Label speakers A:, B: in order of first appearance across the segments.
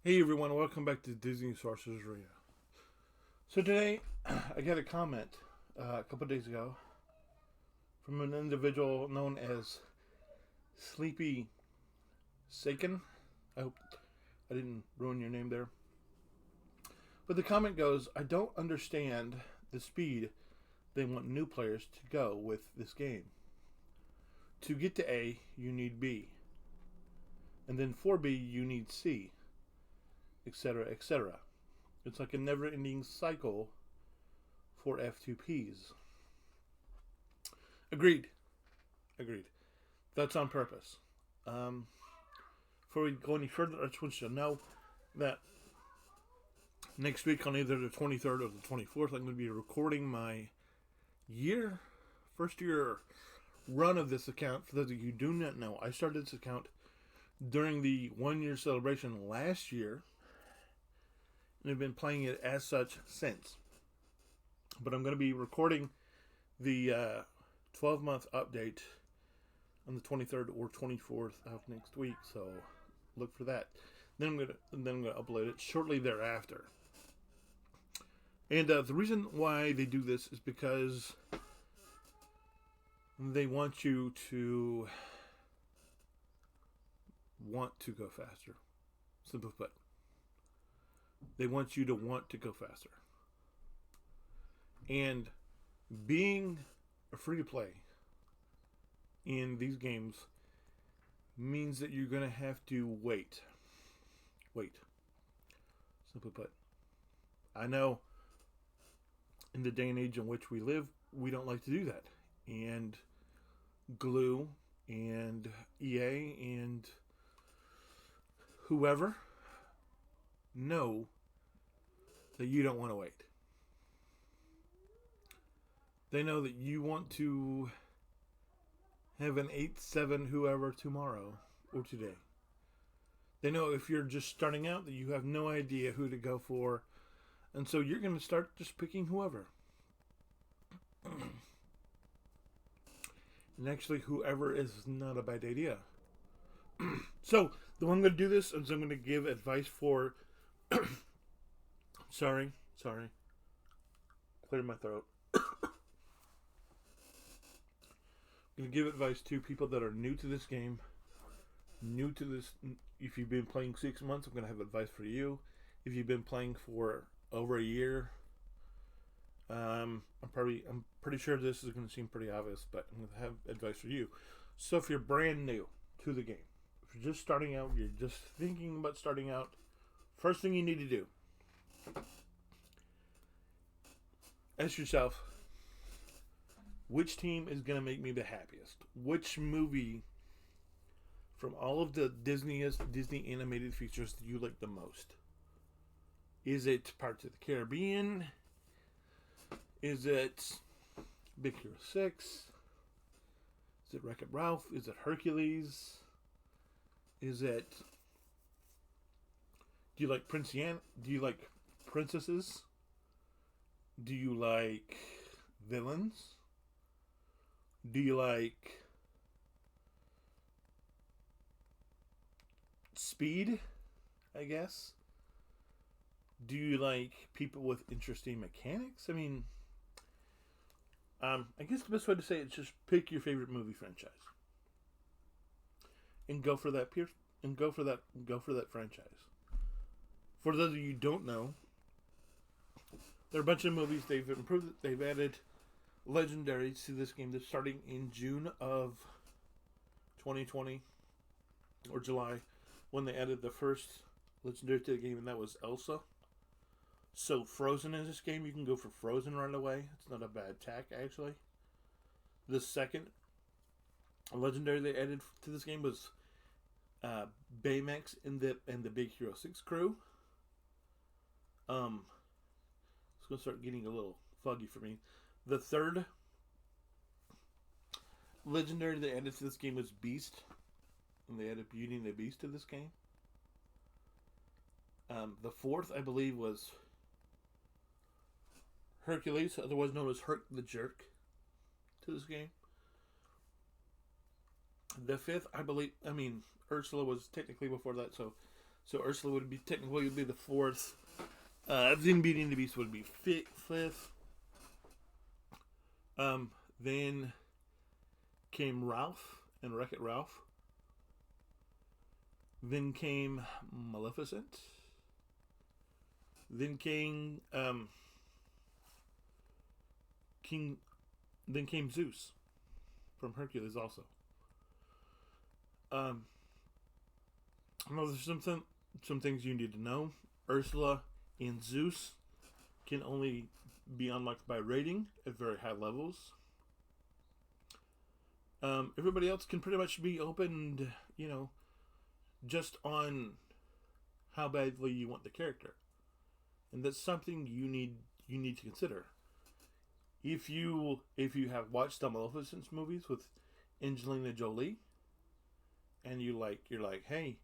A: Hey everyone, welcome back to Disney Sorcerer's Radio. So today, I got a comment a couple days ago from an individual known as Sleepy Saken. I hope I didn't ruin your name there. But the comment goes, I don't understand the speed they want new players to go with this game. To get to A, you need B. And then for B, you need C, etc., etc. It's like a never ending cycle for F2Ps. Agreed. Agreed. That's on purpose. Um, Before we go any further, I just want you to know that next week on either the 23rd or the 24th, I'm going to be recording my first year run of this account. For those of you who do not know, I started this account during the 1 year celebration last year, and I've been playing it as such since. But I'm going to be recording the 12-month update on the 23rd or 24th of next week, so look for that. Then I'm gonna upload it shortly thereafter. And the reason why they do this is because they want you to want to go faster. Simply put, they want you to want to go faster. And being a free to play in these games means that you're going to have to wait. Simply put. I know in the day and age in which we live, we don't like to do that. And Glue and EA and whoever know that you don't want to wait. They know that you want to have an 8-7 whoever tomorrow or today. They know if you're just starting out that you have no idea who to go for, and so you're going to start just picking whoever. And actually, whoever is not a bad idea. So, the way I'm going to do this is I'm going to give advice for... sorry. Clear my throat. I'm going to give advice to people that are new to this game. If you've been playing 6 months, I'm going to have advice for you. If you've been playing for over a year, I'm pretty sure this is going to seem pretty obvious, but I'm going to have advice for you. So if you're brand new to the game, if you're just starting out, you're just thinking about starting out, first thing you need to do, ask yourself, which team is going to make me the happiest? Which movie from all of the Disney animated features do you like the most? Is it Pirates of the Caribbean? Is it Big Hero 6? Is it Wreck-It Ralph? Is it Hercules? Is it... Do you like Do you like princesses? Do you like villains? Do you like speed, I guess? Do you like people with interesting mechanics? I mean, I guess the best way to say it is just pick your favorite movie franchise and go for that franchise. For those of you who don't know, there are a bunch of movies they've improved. They've added legendaries to this game that's starting in June of 2020 or July when they added the first legendary to the game, and that was Elsa. So Frozen in this game, you can go for Frozen right away. It's not a bad tack, actually. The second legendary they added to this game was Baymax and the Big Hero 6 crew. It's going to start getting a little foggy for me. The third legendary they added to this game was Beast, and they added Beauty and the Beast to this game. The fourth, I believe, was Hercules, otherwise known as Herc the Jerk, to this game. The fifth, Ursula was technically before that, so So Ursula would be technically would be the fourth. Then Beauty and the Beast would be fifth. Then came Ralph and Wreck-It Ralph. Then came Maleficent. Then came Then came Zeus from Hercules also. Well, there's some things you need to know. Ursula and Zeus can only be unlocked by rating at very high levels. Everybody else can pretty much be opened, just on how badly you want the character, and that's something you need to consider. If you have watched the Maleficent movies with Angelina Jolie, and you're like, hey,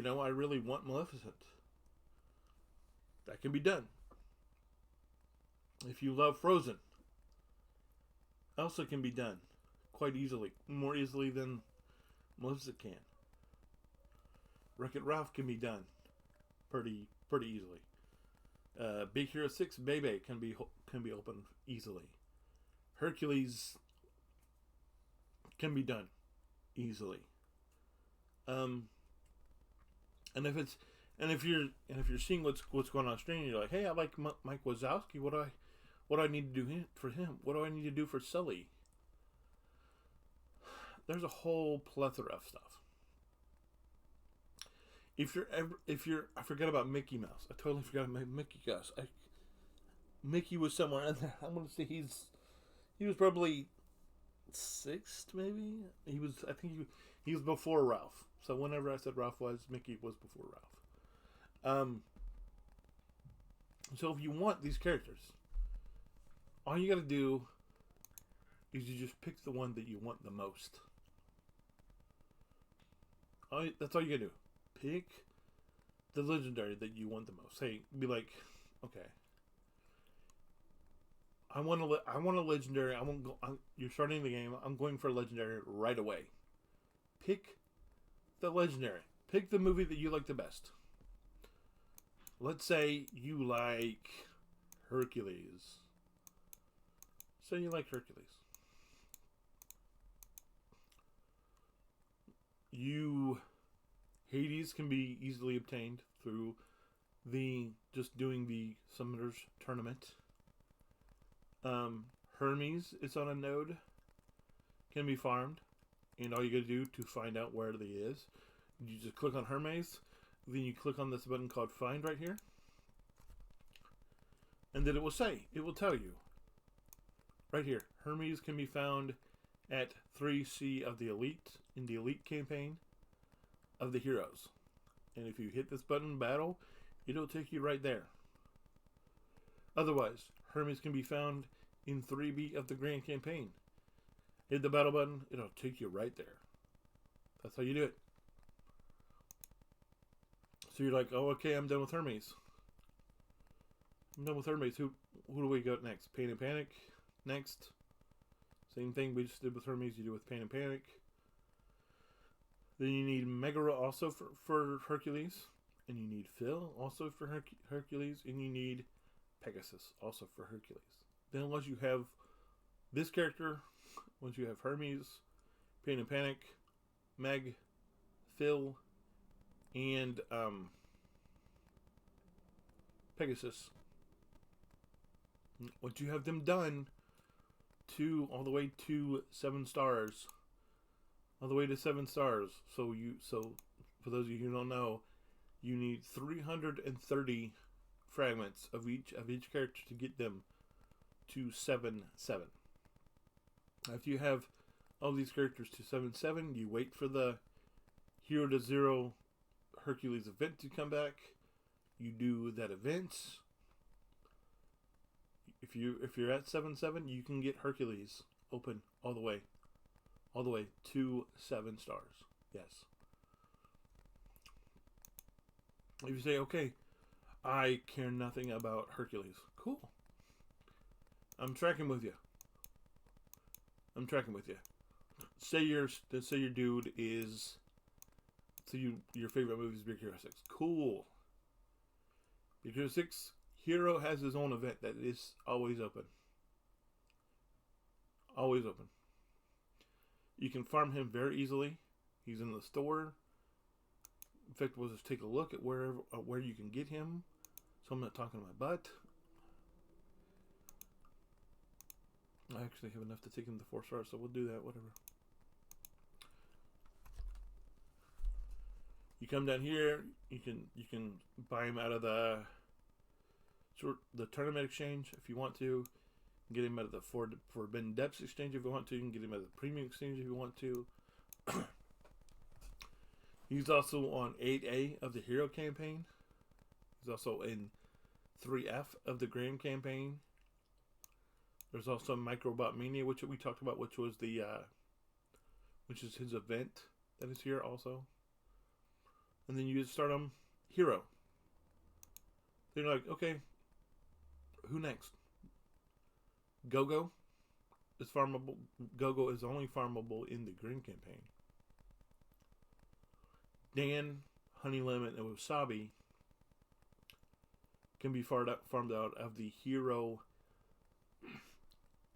A: I really want Maleficent, that can be done. If you love Frozen, also can be done quite easily, more easily than Maleficent can. Wreck-It Ralph can be done pretty easily. Big Hero 6 Bebe can be opened easily. Hercules can be done easily. And if you're seeing what's going on screen, you're like, hey, I like Mike Wazowski. What do I need to do for him? What do I need to do for Sully? There's a whole plethora of stuff. I forgot about Mickey Mouse. I totally forgot about Mickey Mouse. Mickey was somewhere in there. I'm gonna say he was probably sixth, maybe. I think he was before Ralph. So whenever I said Ralph was, Mickey was before Ralph. So if you want these characters, all you gotta do is you just pick the one that you want the most. That's all you gotta do. Pick the legendary that you want the most. Hey, be like, okay, I want a legendary. You're starting the game. I'm going for a legendary right away. Pick the legendary. Pick the movie that you like the best. Let's say you like Hercules. Say you like Hercules. Hades can be easily obtained through just doing the Summoners Tournament. Hermes is on a node, can be farmed, and all you gotta do to find out where it is, you just click on Hermes, then you click on this button called Find right here, and then it will tell you right here, Hermes can be found at 3C of the Elite, in the Elite campaign of the heroes. And if you hit this button, battle, it'll take you right there. Otherwise, Hermes can be found in 3B of the Grand Campaign. Hit the battle button, it'll take you right there. That's how you do it. So you're like, oh, okay, I'm done with Hermes. I'm done with Hermes. Who do we go next? Pain and Panic next. Same thing we just did with Hermes, you do with Pain and Panic. Then you need Megara also for Hercules. And you need Phil also for Hercules. And you need Pegasus also for Hercules. Then once you have this character, once you have Hermes, Pain and Panic, Meg, Phil, and Pegasus. Once you have them done, all the way to 7 stars. All the way to 7 stars. So for those of you who don't know, you need 330 fragments of each character to get them to 7-7. After you have all these characters to 7-7, you wait for the Hero to Zero Hercules event to come back. You do that event. If you're at 7-7, you can get Hercules open all the way to 7 stars. Yes. If you say, okay, I care nothing about Hercules, cool. I'm tracking with you. Say your dude is, So your favorite movie is Big Hero 6. Cool. Big Hero 6, Hero has his own event that is always open. Always open. You can farm him very easily. He's in the store. In fact, we'll just take a look at where you can get him. So I'm not talking my butt. I actually have enough to take him to 4 stars, so we'll do that, whatever. You come down here, you can buy him out of the tournament exchange if you want to. Get him out of the Forbidden Depths exchange if you want to. You can get him out of the premium exchange if you want to. He's also on 8A of the Hero campaign. He's also in 3F of the Grand campaign. There's also Microbot Mania, which we talked about, which was which is his event that is here also. And then you just start on Hero. Then you're like, okay, who next? Go-Go is farmable. Go-Go is only farmable in the Green campaign. Dan, Honey Lemon, and Wasabi can be farmed out of the Hero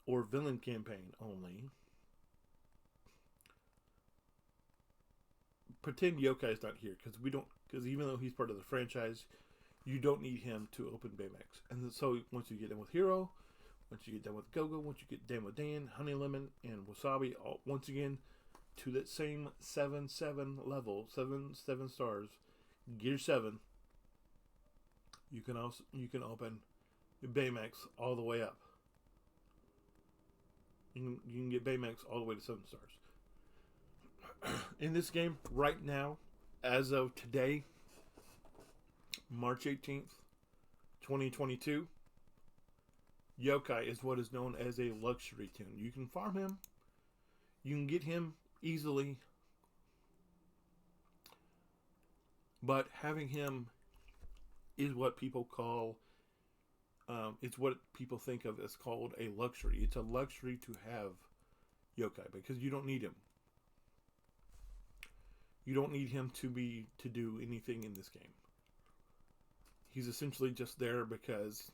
A: or Villain campaign only. Pretend Yokai is not here because even though he's part of the franchise, you don't need him to open Baymax. And so once you get done with Hero, once you get done with Go-Go, once you get done with Dan, Honey Lemon, and Wasabi, once again to that same 7 level, 7 stars, Gear 7, you can open Baymax all the way up. You can get Baymax all the way to 7 stars. In this game, right now, as of today, March 18th, 2022, Yokai is what is known as a luxury toon. You can farm him. You can get him easily. But having him is what people call, it's what people think of as called a luxury. It's a luxury to have Yokai because you don't need him. You don't need him to do anything in this game. He's essentially just there because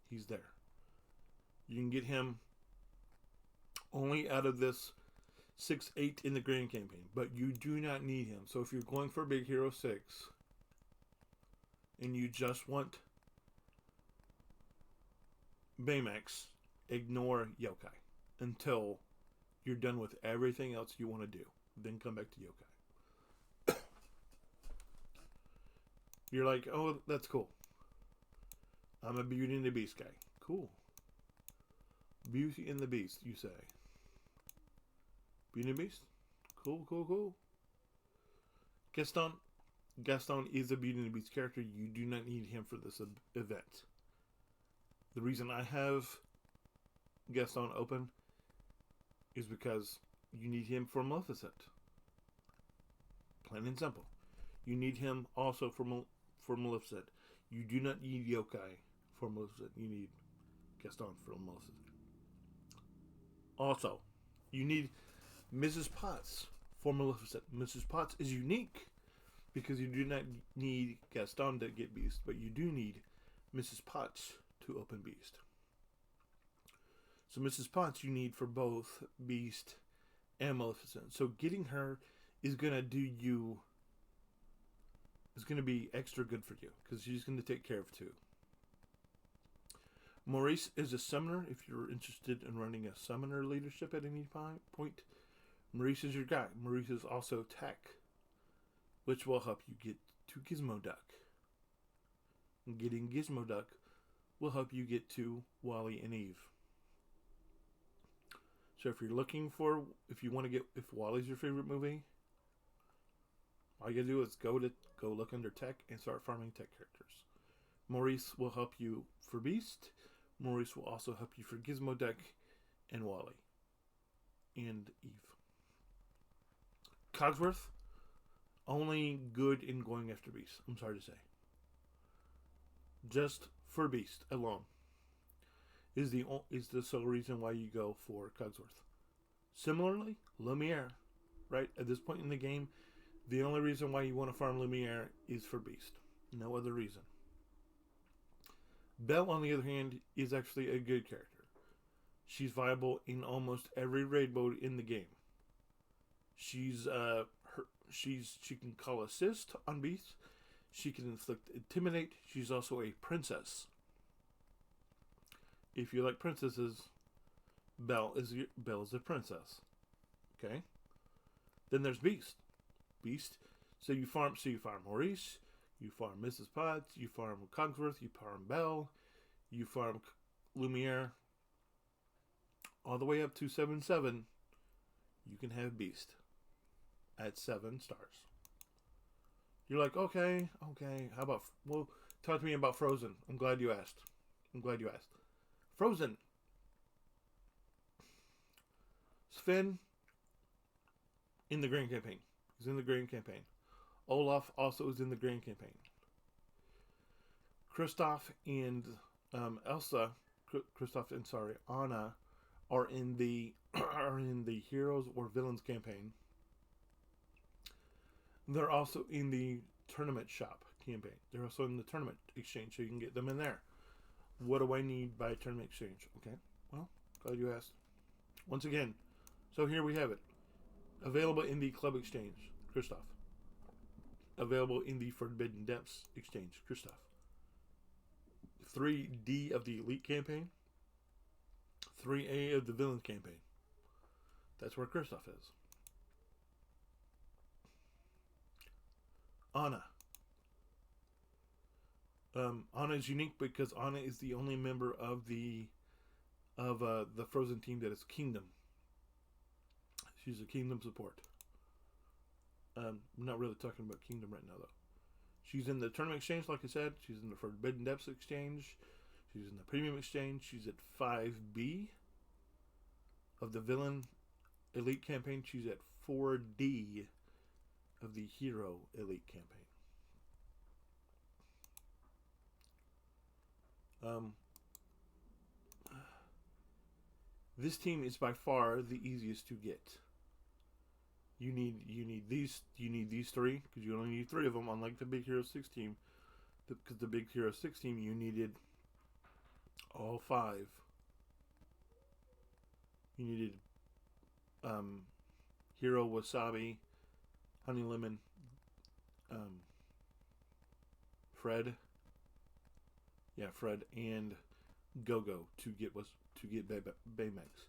A: he's there. You can get him only out of this 6-8 in the Grand campaign, but you do not need him. So if you're going for Big Hero 6 and you just want Baymax, ignore Yokai until you're done with everything else you want to do. Then come back to Yokai. You're like, oh, that's cool. I'm a Beauty and the Beast guy. Cool. Beauty and the Beast, you say. Beauty and the Beast? Cool. Gaston is a Beauty and the Beast character. You do not need him for this event. The reason I have Gaston open is because you need him for Maleficent. Plain and simple. You need him also for Maleficent. You do not need Yokai for Maleficent. You need Gaston for Maleficent. Also, you need Mrs. Potts for Maleficent. Mrs. Potts is unique because you do not need Gaston to get Beast, but you do need Mrs. Potts to open Beast. So Mrs. Potts you need for both Beast and Maleficent. So getting her is going to be extra good for you because she's going to take care of 2. Maurice is a summoner. If you're interested in running a summoner leadership at any point, Maurice is your guy. Maurice is also tech, which will help you get to Gizmo Duck. And getting Gizmo Duck will help you get to Wally and Eve. So if Wally's your favorite movie, all you gotta do is go look under tech and start farming tech characters. Maurice will help you for Beast. Maurice will also help you for Gizmo Duck and Wally and Eve. Cogsworth, only good in going after Beast. I'm sorry to say. Just for Beast alone is the sole reason why you go for Cogsworth. Similarly, Lumiere, right? At this point in the game, The only reason why you want to farm Lumiere is for Beast. No other reason. Belle, on the other hand, is actually a good character. She's viable in almost every raid mode in the game. She can call assist on Beast. She can inflict intimidate. She's also a princess. If you like princesses, Belle is a princess. Okay. Then there's Beast. So you farm Maurice, you farm Mrs. Potts, you farm Cogsworth, you farm Belle, you farm Lumiere, all the way up to 7/7. You can have Beast at 7 stars. You're like, okay. How about talk to me about Frozen? I'm glad you asked. Frozen. Sven in the Grand Campaign. He's in the Grand Campaign. Olaf also is in the Grand Campaign. Kristoff and Anna are in the Heroes or Villains campaign. They're also in the Tournament Shop campaign. They're also in the Tournament Exchange, so you can get them in there. What do I need by Tournament Exchange? Okay, well, glad you asked. Once again, so here we have it. Available in the Club Exchange, Kristoff. Available in the Forbidden Depths Exchange, Kristoff. 3D of the Elite campaign. 3A of the Villain campaign. That's where Kristoff is. Anna. Anna is unique because Anna is the only member of the Frozen team that is Kingdom. She's a Kingdom support. I'm not really talking about Kingdom right now, though. She's in the Tournament Exchange, like I said. She's in the Forbidden Depths Exchange. She's in the Premium Exchange. She's at 5B of the Villain Elite campaign. She's at 4D of the Hero Elite campaign. This team is by far the easiest to get. You need these three, because you only need 3 of them, unlike the Big Hero 6 team. Because the Big Hero 6 team, you needed all 5. You needed Hero, Wasabi, Honey Lemon, Fred, and Go-Go to get Baymax.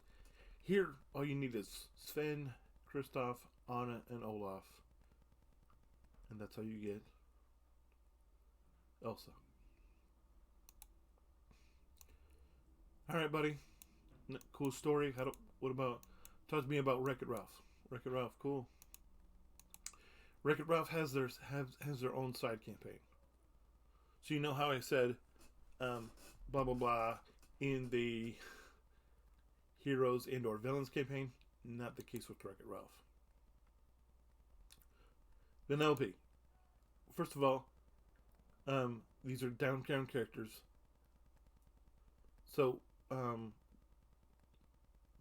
A: Here, all you need is Sven, Kristoff, Anna, and Olaf. And that's how you get Elsa. Alright, buddy. Cool story. Talk to me about Wreck-It Ralph. Wreck-It Ralph, cool. Wreck-It Ralph has their own side campaign. So you know how I said, blah, blah, blah, in the Heroes and or Villains campaign? Not the case with Wreck-It Ralph. Vanellope. First of all, these are down-count characters. So,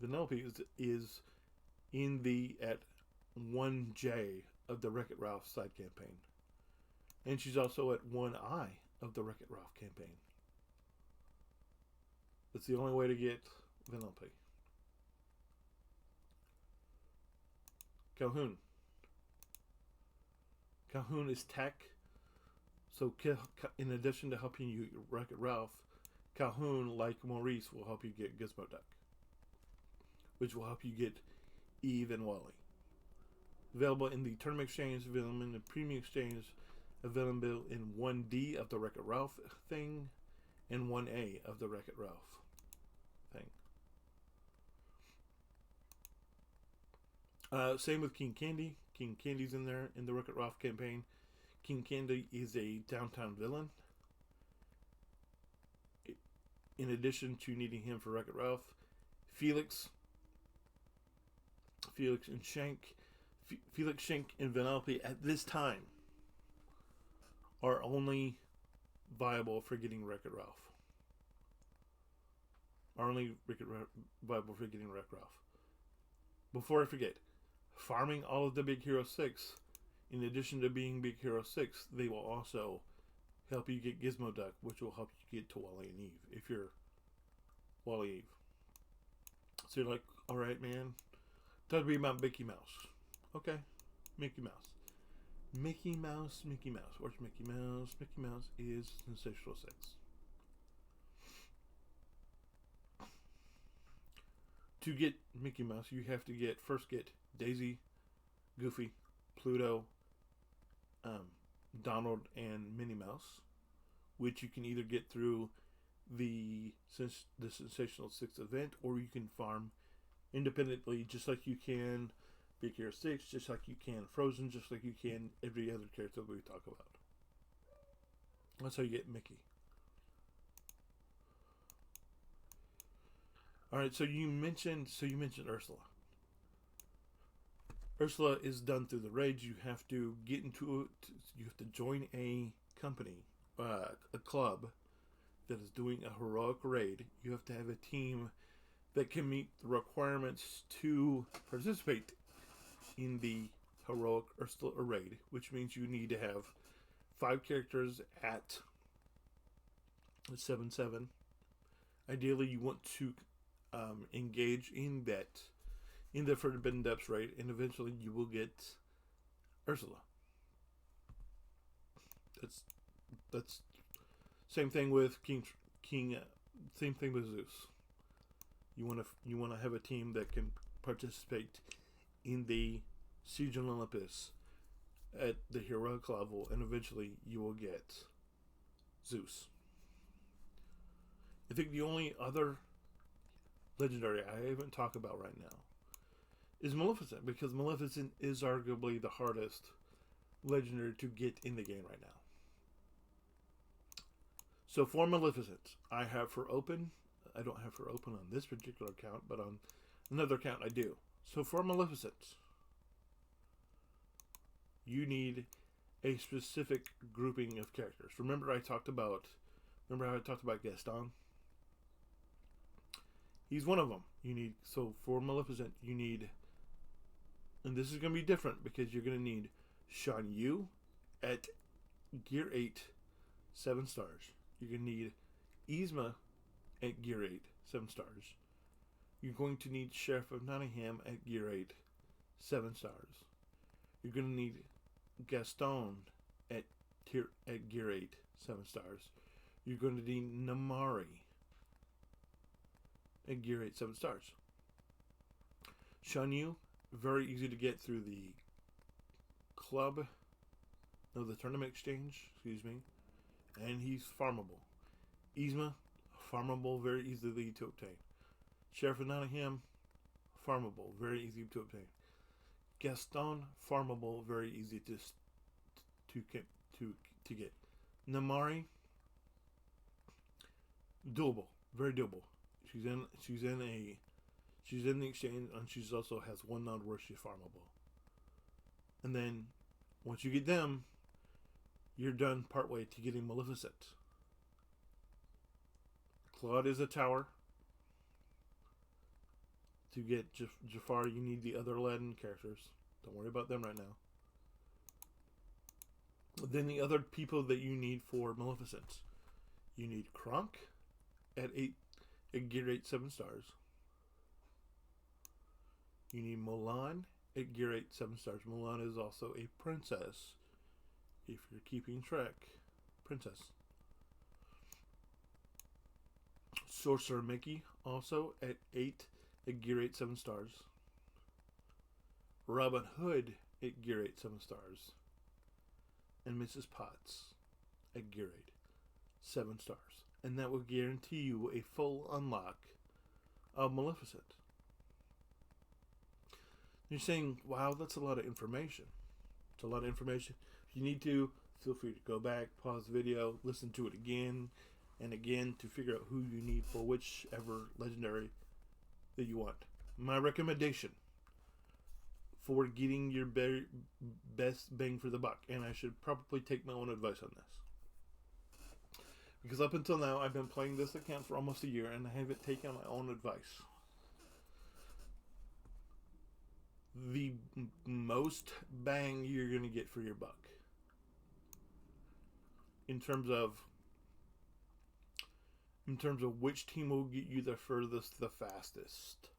A: Vanellope is at 1J of the Wreck-It Ralph side campaign. And she's also at 1I of the Wreck-It Ralph campaign. That's the only way to get Vanellope. Calhoun. Calhoun is tech. So in addition to helping you Wreck-It Ralph, Calhoun, like Maurice, will help you get Gizmo Duck, which will help you get Eve and Wally. Available in the Tournament Exchange, available in the Premium Exchange, available in 1D of the Wreck-It Ralph thing, and 1A of the Wreck-It Ralph thing. Same with King Candy. King Candy's in there in the Wreck-It Ralph campaign. King Candy is a downtown villain. In addition to needing him for Wreck-It Ralph, Felix and Shank, Felix, Shank, and Vanellope at this time are only viable for getting Wreck-It Ralph. Viable for getting Wreck-It Ralph. Before I forget, farming all of the Big Hero 6 In addition to being Big Hero 6, they will also help you get Gizmo Duck, which will help you get to Wally and Eve, if you're Wally Eve. So you're like, alright, man, that'd be about Mickey Mouse. Okay, Mickey Mouse. Mickey Mouse, Mickey Mouse. Where's Mickey Mouse? Mickey Mouse is Sensational 6. To get Mickey Mouse, you have to first get Daisy, Goofy, Pluto, Donald, and Minnie Mouse, which you can either get through the Sensational 6 event, or you can farm independently, just like you can Big Hero 6, just like you can Frozen, just like you can every other character we talk about. That's how you get Mickey. Alright, so you mentioned Ursula. Ursula is done through the raids. You have to get into it. You have to join a company, a club that is doing a heroic raid. You have to have a team that can meet the requirements to participate in the heroic Ursula raid, which means you need to have 5 characters at 7-7. Ideally, you want to engage in the Forbidden Depths raid, and eventually you will get Ursula. That's same thing with King. Same thing with Zeus. You want to have a team that can participate in the Siege on Olympus at the heroic level, and eventually you will get Zeus. I think the only other legendary I haven't talked about right now is Maleficent, because Maleficent is arguably the hardest legendary to get in the game right now. So for Maleficent, I have her open. I don't have her open on this particular account, but on another account I do. So for Maleficent, you need a specific grouping of characters. Remember how I talked about Gaston? He's one of them. So for Maleficent, you need, and this is going to be different because you're going to need Shan Yu at Gear 8, 7 stars. You're going to need Yzma at Gear 8, 7 stars. You're going to need Sheriff of Nottingham at Gear 8, 7 stars. You're going to need Gaston at Gear 8, 7 stars. You're going to need Namari at Gear 8, 7 stars. Shan Yu, very easy to get through the tournament exchange, and he's farmable. Yzma, farmable, very easily to obtain. Sheriff of Nottingham, farmable, very easy to obtain. Gaston, farmable, very easy to get. Namari, doable, very doable. She's in the exchange, and she also has 1 node where she's farmable. And then once you get them, you're done partway to getting Maleficent. Claude is a tower. To get Jafar, you need the other Aladdin characters. Don't worry about them right now. Then the other people that you need for Maleficent. You need Kronk at Gear 8, 7 stars. You need Mulan at Gear 8, 7 stars. Mulan is also a princess. If you're keeping track. Princess. Sorcerer Mickey, also at Gear 8, 7 stars. Robin Hood at Gear 8, 7 stars. And Mrs. Potts at Gear 8, 7 stars. And that will guarantee you a full unlock of Maleficent. You're saying, wow, that's a lot of information. It's a lot of information. If you need to, feel free to go back, pause the video, listen to it again and again to figure out who you need for whichever legendary that you want. My recommendation for getting your best bang for the buck, and I should probably take my own advice on this, because up until now I've been playing this account for almost a year and I haven't taken my own advice. the most bang you're going to get for your buck in terms of which team will get you the furthest, the fastest.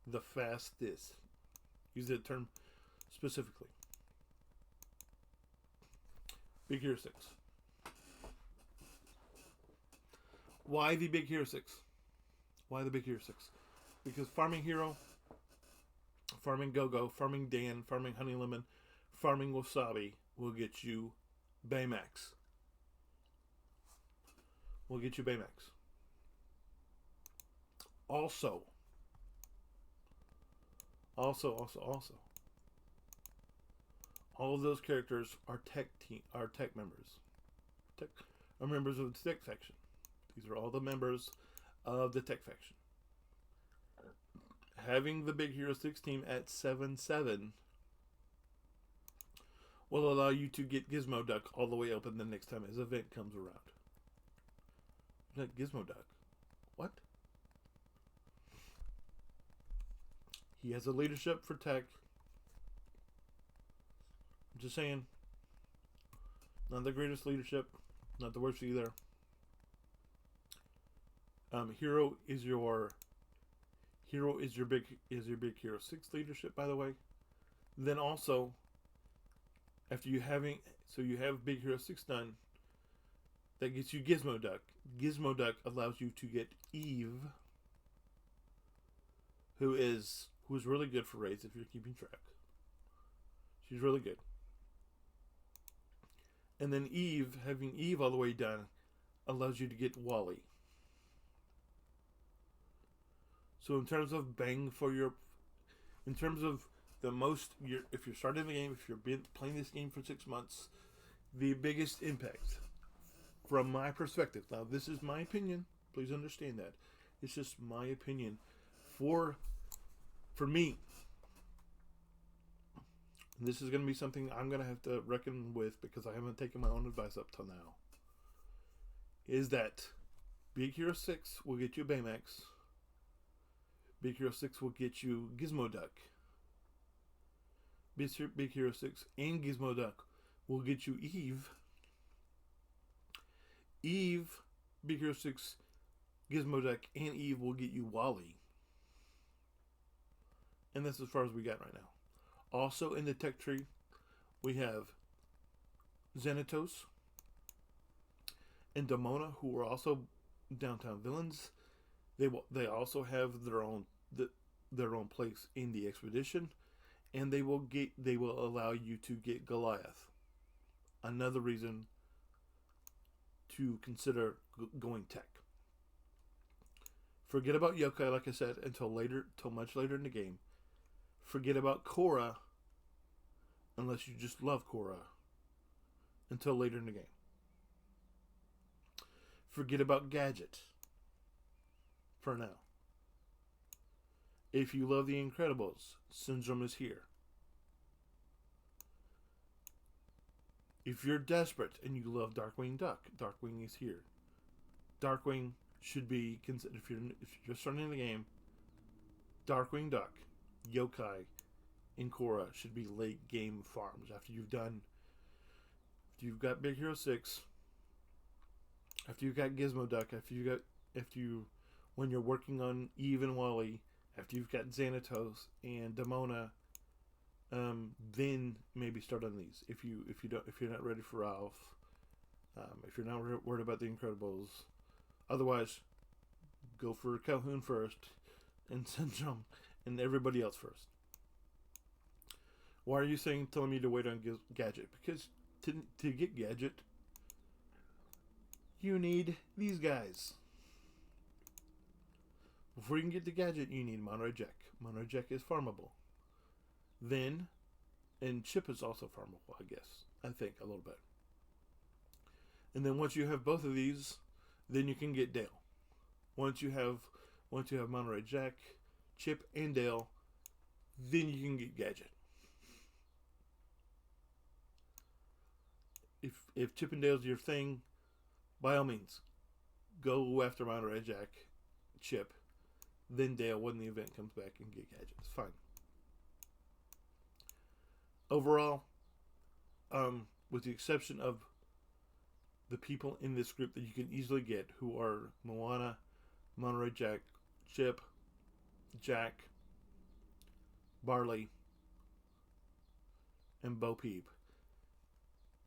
A: The fastest. Use that term specifically. Big Hero 6. Why the Big Hero 6? Why the Big Hero 6? Because Farming Hero, Farming Go-Go, Farming Dan, Farming Honey Lemon, Farming Wasabi will get you Baymax. Will get you Baymax. Also, all of those characters are tech members. Are members of the tech faction. These are all the members of the tech faction. Having the Big Hero 6 team at 7-7 will allow you to get Gizmo Duck all the way open the next time his event comes around. Like Gizmo Duck. What? He has a leadership for tech. I'm just saying. Not the greatest leadership. Not the worst either. Hero is your big Hero 6 leadership, by the way. Then also, after you have Big Hero 6 done, that gets you Gizmo Duck. Gizmo Duck allows you to get Eve, who is really good for raids if you're keeping track. She's really good. And then having Eve all the way done, allows you to get Wally. So in terms of if you're starting the game, if you're playing this game for 6 months, the biggest impact, from my perspective, now this is my opinion, please understand that, it's just my opinion, for me, and this is going to be something I'm going to have to reckon with because I haven't taken my own advice up till now, is that Big Hero 6 will get you Baymax. Big Hero 6 will get you Gizmo Duck. Big Hero 6 and Gizmo Duck will get you Eve. Big Hero 6, Gizmo Duck, and Eve will get you Wally. And that's as far as we got right now. Also in the tech tree, we have Xanatos and Demona, who are also downtown villains. They also have their own place in the expedition, and they will allow you to get Goliath. Another reason to consider going tech. Forget about Yokai, like I said, until much later in the game. Forget about Korra, unless you just love Korra, until later in the game. Forget about Gadget, for now. If you love The Incredibles, Syndrome is here. If you're desperate and you love Darkwing Duck, Darkwing is here. Darkwing should be considered, if you're just starting the game, Darkwing Duck, Yokai, and Korra should be late game farms. After you've got Big Hero 6, after you've got Gizmo Duck, when you're working on Eve and Wally, after you've got Xanatos and Demona, then maybe start on these. If you're not ready for Ralph, if you're not worried about The Incredibles, otherwise, go for Calhoun first, and Syndrome, and everybody else first. Why are you telling me to wait on Gadget? Because to get Gadget, you need these guys. Before you can get the Gadget, you need Monterey Jack. Monterey Jack is farmable. Then, and Chip is also farmable, I guess. I think a little bit. And then once you have both of these, then you can get Dale. Once you have Monterey Jack, Chip, and Dale, then you can get Gadget. If Chip and Dale's your thing, by all means, go after Monterey Jack, Chip. then Dale when the event comes back and get gadgets. Fine. Overall, with the exception of the people in this group that you can easily get, who are Moana, Monterey Jack, Chip, Jack, Barley, and Bo Peep,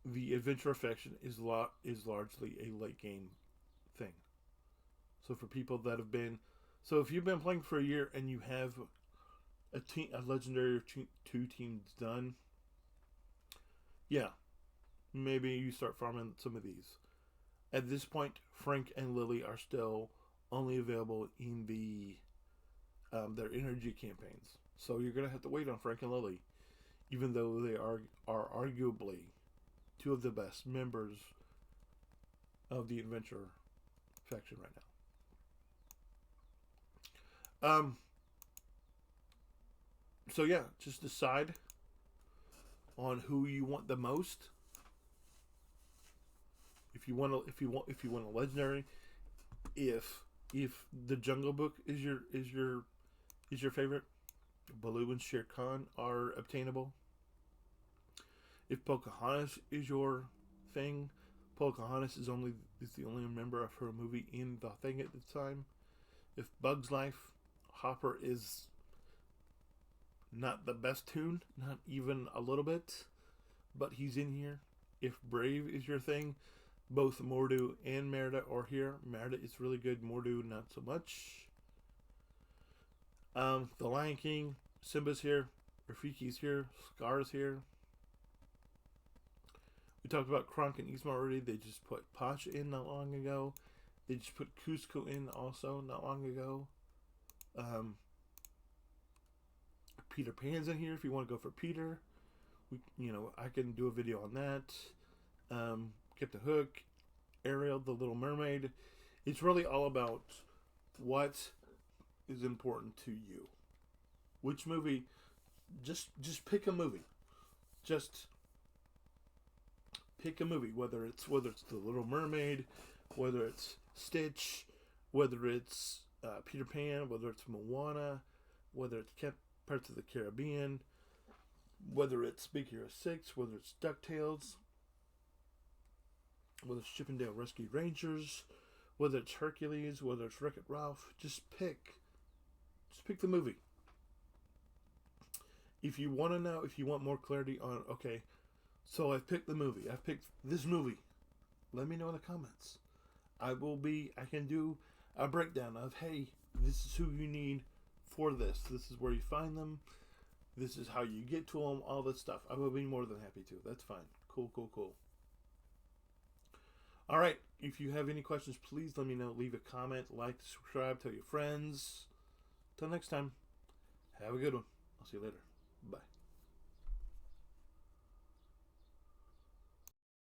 A: the adventure affection is largely a late game thing. So for people that have been, so if you've been playing for a year and you have a legendary or two teams done, yeah, maybe you start farming some of these. At this point, Frank and Lily are still only available in their energy campaigns. So you're gonna have to wait on Frank and Lily, even though they are arguably two of the best members of the adventure faction right now. So yeah, just decide on who you want the most. If you want a legendary, if the Jungle Book is your favorite, Baloo and Shere Khan are obtainable. If Pocahontas is your thing, Pocahontas is the only member of her movie in the thing at the time. If Bug's Life, Hopper is not the best tune, not even a little bit, but he's in here. If Brave is your thing, both Mordu and Merida are here. Merida is really good, Mordu not so much. The Lion King, Simba's here, Rafiki's here, Scar's here. We talked about Kronk and Yzma already. They just put Pasha in not long ago. They just put Cusco in also not long ago. Peter Pan's in here if you want to go for Peter. I can do a video on that. Captain Hook, Ariel, the Little Mermaid. It's really all about what is important to you. Which movie? Just pick a movie. Just pick a movie. Whether it's the Little Mermaid, whether it's Stitch, whether it's Peter Pan, whether it's Moana, whether it's Parts of the Caribbean, whether it's Big Hero 6, whether it's DuckTales, whether it's Chip 'n Dale Rescue Rangers, whether it's Hercules, whether it's Wreck-It Ralph, just pick the movie. If you want to know, if you want more clarity on, okay, so I've picked the movie, I've picked this movie, let me know in the comments. I can do a breakdown of, hey, this is who you need for this. This is where you find them. This is how you get to them, all this stuff. I will be more than happy to. That's fine. Cool. All right. If you have any questions, please let me know. Leave a comment, like, subscribe, tell your friends. Till next time, have a good one. I'll see you later. Bye.